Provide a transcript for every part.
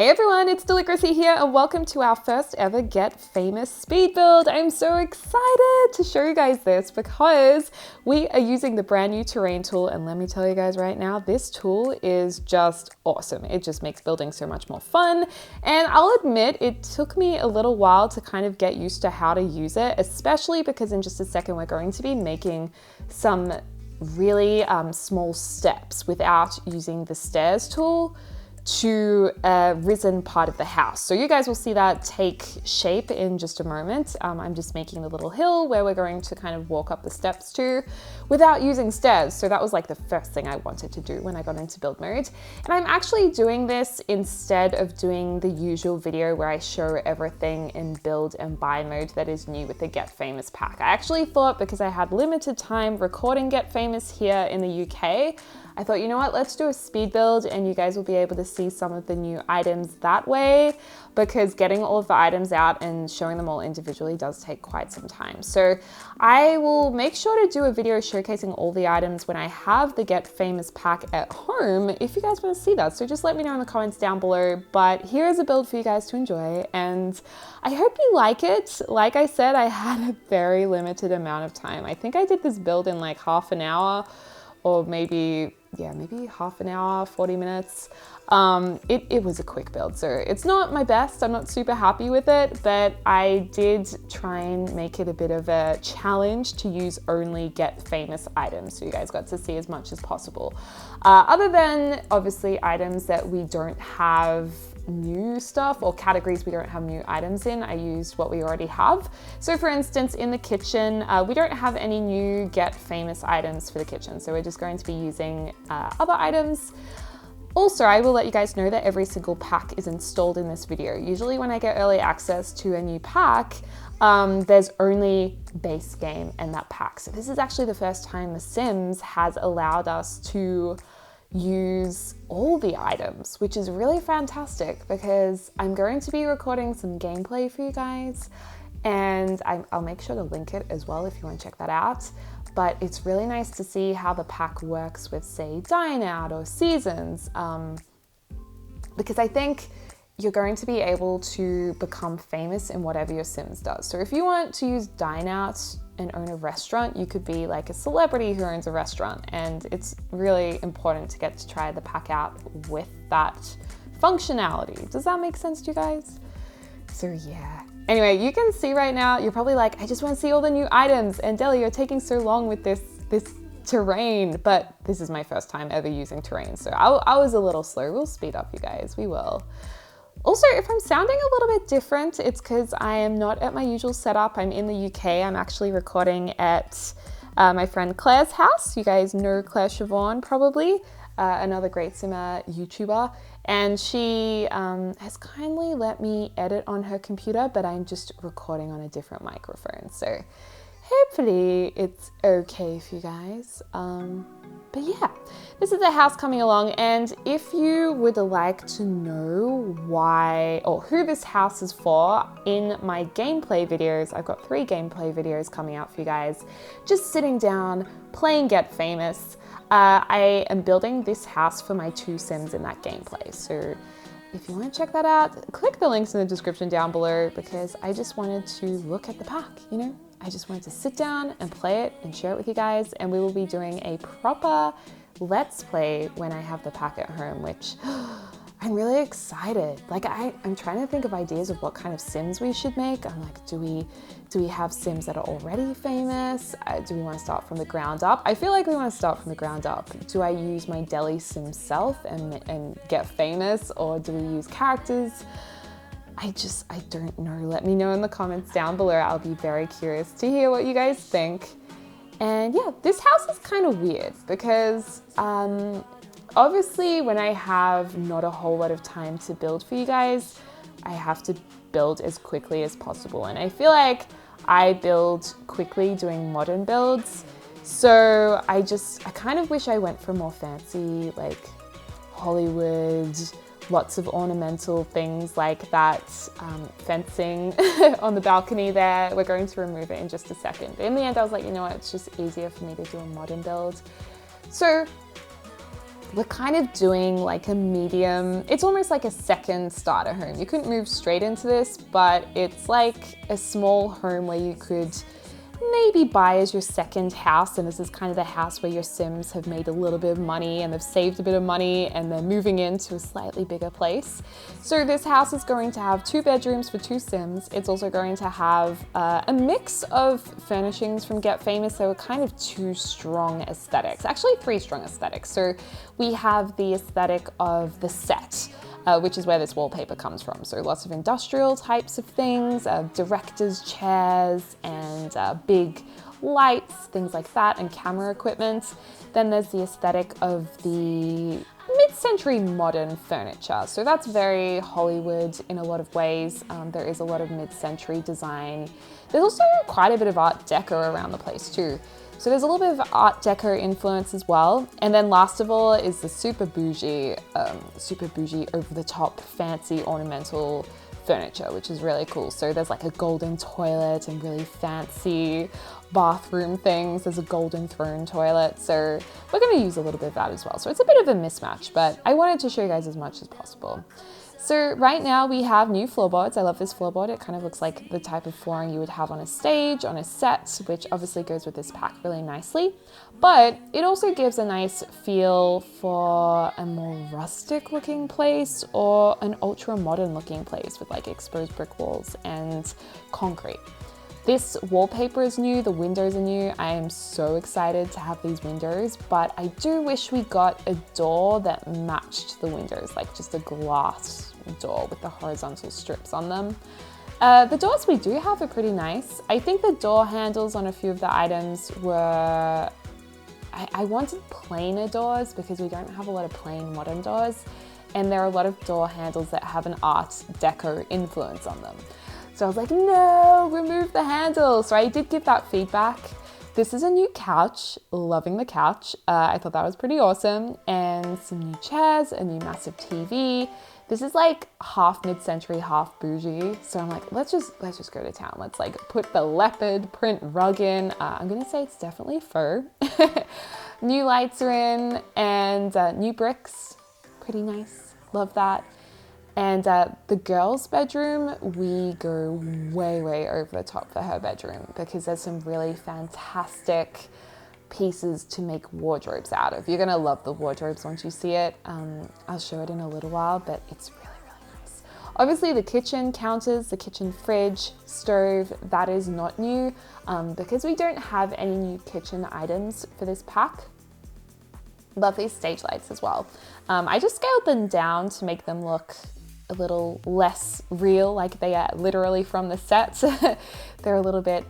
Hey everyone, it's Deligracy here and welcome to our first ever Get Famous speed build. I'm so excited to show you guys this because we are using the brand new terrain tool, and let me tell you guys right now, this tool is just awesome. It just makes building so much more fun, and I'll admit it took me a little while to kind of get used to how to use it, especially because in just a second we're going to be making some really small steps without using the stairs tool to a risen part of the house. So you guys will see that take shape in just a moment. I'm just making the little hill where we're going to kind of walk up the steps to without using stairs. So that was like the first thing I wanted to do when I got into build mode. And I'm actually doing this instead of doing the usual video where I show everything in build and buy mode that is new with the Get Famous pack. I actually thought, because I had limited time recording Get Famous here in the UK, I thought, you know what, let's do a speed build and you guys will be able to see some of the new items that way, because getting all of the items out and showing them all individually does take quite some time. So I will make sure to do a video showcasing all the items when I have the Get Famous pack at home, if you guys want to see that. So just let me know in the comments down below, but here is a build for you guys to enjoy and I hope you like it. Like I said, I had a very limited amount of time. I think I did this build in like half an hour, or maybe half an hour, 40 minutes. It was a quick build, so it's not my best. I'm not super happy with it, but I did try and make it a bit of a challenge to use only Get Famous items, so you guys got to see as much as possible. Other than obviously items that we don't have new stuff, or categories we don't have new items in, I used what we already have. So for instance, in the kitchen, we don't have any new Get Famous items for the kitchen, so we're just going to be using other items. Also, I will let you guys know that every single pack is installed in this video. Usually when I get early access to a new pack, there's only base game and that pack. So this is actually the first time The Sims has allowed us to use all the items, which is really fantastic because I'm going to be recording some gameplay for you guys, and I'll make sure to link it as well if you want to check that out. But it's really nice to see how the pack works with, say, Dine Out or Seasons, because I think you're going to be able to become famous in whatever your Sims does. So if you want to use Dine Out and own a restaurant, you could be like a celebrity who owns a restaurant, and it's really important to get to try the pack out with that functionality. Does that make sense to you guys? So yeah. Anyway, you can see right now, you're probably like, I just want to see all the new items, and Deli, you're taking so long with this terrain, but this is my first time ever using terrain, so I was a little slow. We'll speed up, you guys, we will. Also, if I'm sounding a little bit different, it's because I am not at my usual setup. I'm in the UK. I'm actually recording at my friend Claire's house. You guys know Claire Siobhan probably, another great simmer YouTuber. And she has kindly let me edit on her computer, but I'm just recording on a different microphone. So hopefully it's okay for you guys. But yeah, this is the house coming along, and if you would like to know why or who this house is for, in my gameplay videos, I've got 3 gameplay videos coming out for you guys, just sitting down, playing Get Famous. I am building this house for my 2 Sims in that gameplay. So if you want to check that out, click the links in the description down below, because I just wanted to look at the pack, you know? I just wanted to sit down and play it and share it with you guys, and we will be doing a proper Let's Play when I have the pack at home, which I'm really excited. Like I'm trying to think of ideas of what kind of Sims we should make. I'm like, do we have Sims that are already famous? Do we want to start from the ground up? I feel like we want to start from the ground up. Do I use my Deli Sim self and get famous, or do we use characters? I don't know. Let me know in the comments down below. I'll be very curious to hear what you guys think. And yeah, this house is kind of weird because obviously when I have not a whole lot of time to build for you guys, I have to build as quickly as possible. And I feel like I build quickly doing modern builds. So I kind of wish I went for more fancy, like Hollywood, lots of ornamental things like that fencing on the balcony there. We're going to remove it in just a second. But in the end, I was like, you know what, it's just easier for me to do a modern build. So we're kind of doing like a medium, it's almost like a second starter home. You couldn't move straight into this, but it's like a small home where you could maybe buy as your second house, and this is kind of the house where your Sims have made a little bit of money and they've saved a bit of money and they're moving into a slightly bigger place. So this house is going to have 2 bedrooms for 2 Sims. It's also going to have a mix of furnishings from Get Famous. They were kind of 2 strong aesthetics, actually 3 strong aesthetics. So we have the aesthetic of the set, which is where this wallpaper comes from. So lots of industrial types of things, director's chairs and big lights, things like that, and camera equipment. Then there's the aesthetic of the mid-century modern furniture. So that's very Hollywood in a lot of ways. There is a lot of mid-century design. There's also quite a bit of Art Deco around the place too. So there's a little bit of Art Deco influence as well. And then last of all is the super bougie, over the top, fancy ornamental furniture, which is really cool. So there's like a golden toilet and really fancy bathroom things. There's a golden throne toilet. So we're going to use a little bit of that as well. So it's a bit of a mismatch, but I wanted to show you guys as much as possible. So right now we have new floorboards. I love this floorboard. It kind of looks like the type of flooring you would have on a stage, on a set, which obviously goes with this pack really nicely. But it also gives a nice feel for a more rustic looking place or an ultra modern looking place with like exposed brick walls and concrete. This wallpaper is new, the windows are new. I am so excited to have these windows, but I do wish we got a door that matched the windows, like just a glass door with the horizontal strips on them. The doors we do have are pretty nice. I think the door handles on a few of the items were, I wanted plainer doors because we don't have a lot of plain modern doors, and there are a lot of door handles that have an Art Deco influence on them. So I was like, no, remove the handle. So I did give that feedback. This is a new couch, loving the couch. I thought that was pretty awesome. And some new chairs, a new massive TV. This is like half mid-century, half bougie. So I'm like, let's just go to town. Let's like put the leopard print rug in. I'm gonna say it's definitely fur. New lights are in and new bricks, pretty nice, love that. And the girl's bedroom, we go way, way over the top for her bedroom because there's some really fantastic pieces to make wardrobes out of. You're gonna love the wardrobes once you see it. I'll show it in a little while, but it's really, really nice. Obviously the kitchen counters, the kitchen fridge, stove, that is not new because we don't have any new kitchen items for this pack. Love these stage lights as well. I just scaled them down to make them look a little less real, like they are literally from the set. They're a little bit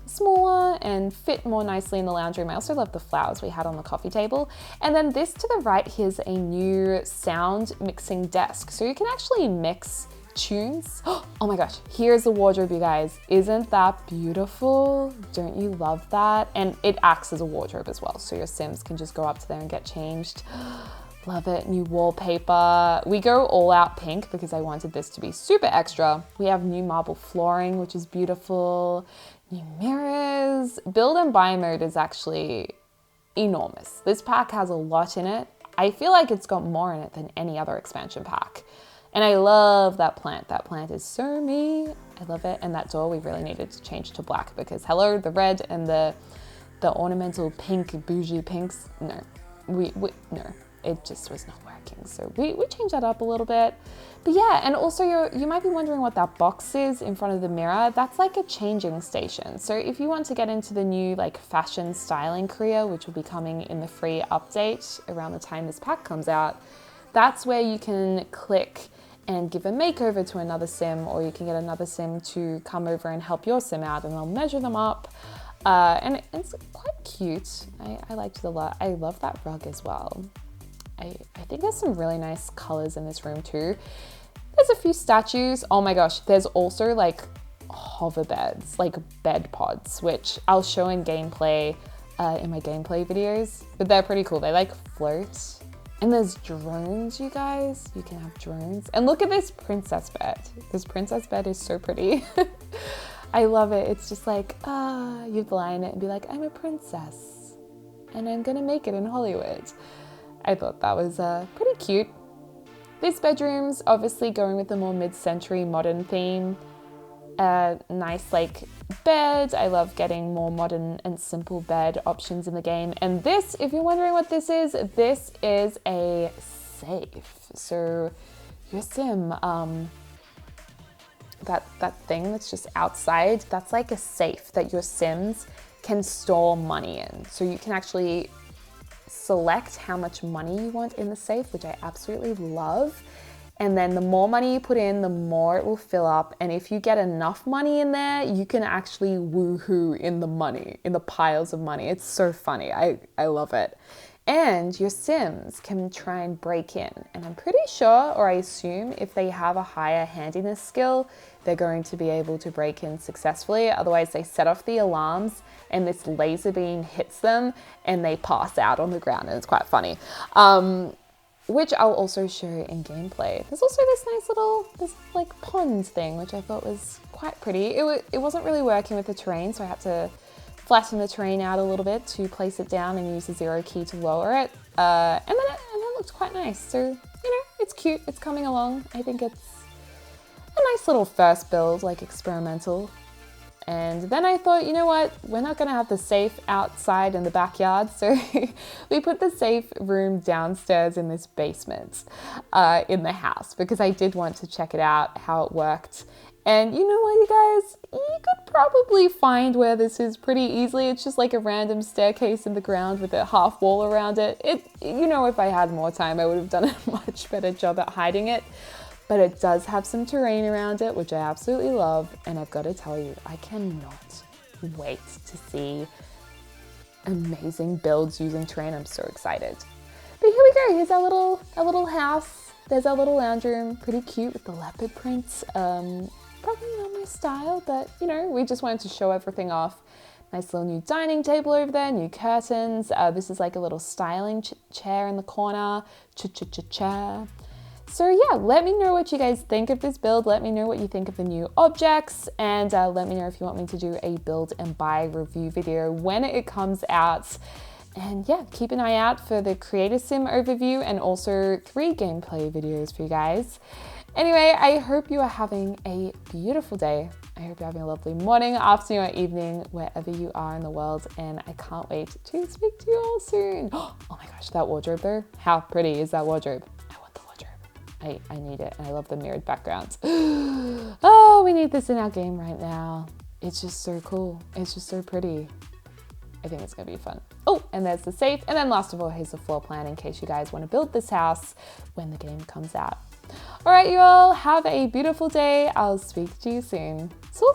smaller and fit more nicely in the lounge room. I also love the flowers we had on the coffee table. And then this to the right, here's a new sound mixing desk. So you can actually mix tunes. Oh my gosh, here's the wardrobe, you guys. Isn't that beautiful? Don't you love that? And it acts as a wardrobe as well. So your Sims can just go up to there and get changed. Love it. New wallpaper. We go all out pink because I wanted this to be super extra. We have new marble flooring, which is beautiful. New mirrors. Build and buy mode is actually enormous. This pack has a lot in it. I feel like it's got more in it than any other expansion pack. And I love that plant. That plant is so me. I love it. And that door we really needed to change to black because hello, the red and the ornamental pink, bougie pinks. No, no. It just was not working. So we changed that up a little bit. But yeah, and also you might be wondering what that box is in front of the mirror. That's like a changing station. So if you want to get into the new like fashion styling career, which will be coming in the free update around the time this pack comes out, that's where you can click and give a makeover to another Sim, or you can get another Sim to come over and help your Sim out and they'll measure them up. And it's quite cute. I liked it a lot. I love that rug as well. I think there's some really nice colors in this room too. There's a few statues. Oh my gosh, there's also like hover beds, like bed pods, which I'll show in gameplay, in my gameplay videos, but they're pretty cool. They like float. And there's drones, you guys. You can have drones. And look at this princess bed. This princess bed is so pretty. I love it. It's just like, you'd lie in it and be like, I'm a princess and I'm gonna make it in Hollywood. I thought that was pretty cute. This bedroom's obviously going with the more mid-century modern theme. Nice like bed. I love getting more modern and simple bed options in the game. And this, if you're wondering what this is a safe. So your sim, that thing that's just outside, that's like a safe that your sims can store money in. So you can actually select how much money you want in the safe, which I absolutely love. And then the more money you put in, the more it will fill up. And if you get enough money in there, you can actually woohoo in the money, in the piles of money. It's so funny. I love it. And your sims can try and break in. And I'm pretty sure, or I assume, if they have a higher handiness skill, they're going to be able to break in successfully. Otherwise, they set off the alarms and this laser beam hits them and they pass out on the ground, and it's quite funny. Which I'll also show in gameplay. There's also this like pond thing, which I thought was quite pretty. It wasn't really working with the terrain, so I had to flatten the terrain out a little bit to place it down and use the 0 key to lower it. And then it looked quite nice. So, you know, it's cute, it's coming along. I think it's a nice little first build, like experimental. And then I thought, you know what, we're not gonna have the safe outside in the backyard, so we put the safe room downstairs in this basement in the house, because I did want to check it out, how it worked. And you know what, you guys, you could probably find where this is pretty easily. It's just like a random staircase in the ground with a half wall around it. You know, if I had more time, I would have done a much better job at hiding it. But it does have some terrain around it, which I absolutely love. And I've got to tell you, I cannot wait to see amazing builds using terrain. I'm so excited. But here we go. Here's our little house. There's our little lounge room. Pretty cute with the leopard prints. Probably not my style, but you know, we just wanted to show everything off. Nice little new dining table over there, new curtains. This is like a little styling chair in the corner. Cha-cha-cha-cha. So yeah, let me know what you guys think of this build. Let me know what you think of the new objects, and let me know if you want me to do a build and buy review video when it comes out. And yeah, keep an eye out for the Creator Sim overview and also 3 gameplay videos for you guys. Anyway, I hope you are having a beautiful day. I hope you're having a lovely morning, afternoon, or evening, wherever you are in the world. And I can't wait to speak to you all soon. Oh my gosh, that wardrobe though. How pretty is that wardrobe? I want the wardrobe. I need it. And I love the mirrored backgrounds. Oh, we need this in our game right now. It's just so cool. It's just so pretty. I think it's gonna be fun. Oh, and there's the safe. And then last of all, here's the floor plan in case you guys want to build this house when the game comes out. All right, you all, have a beautiful day. I'll speak to you soon. So.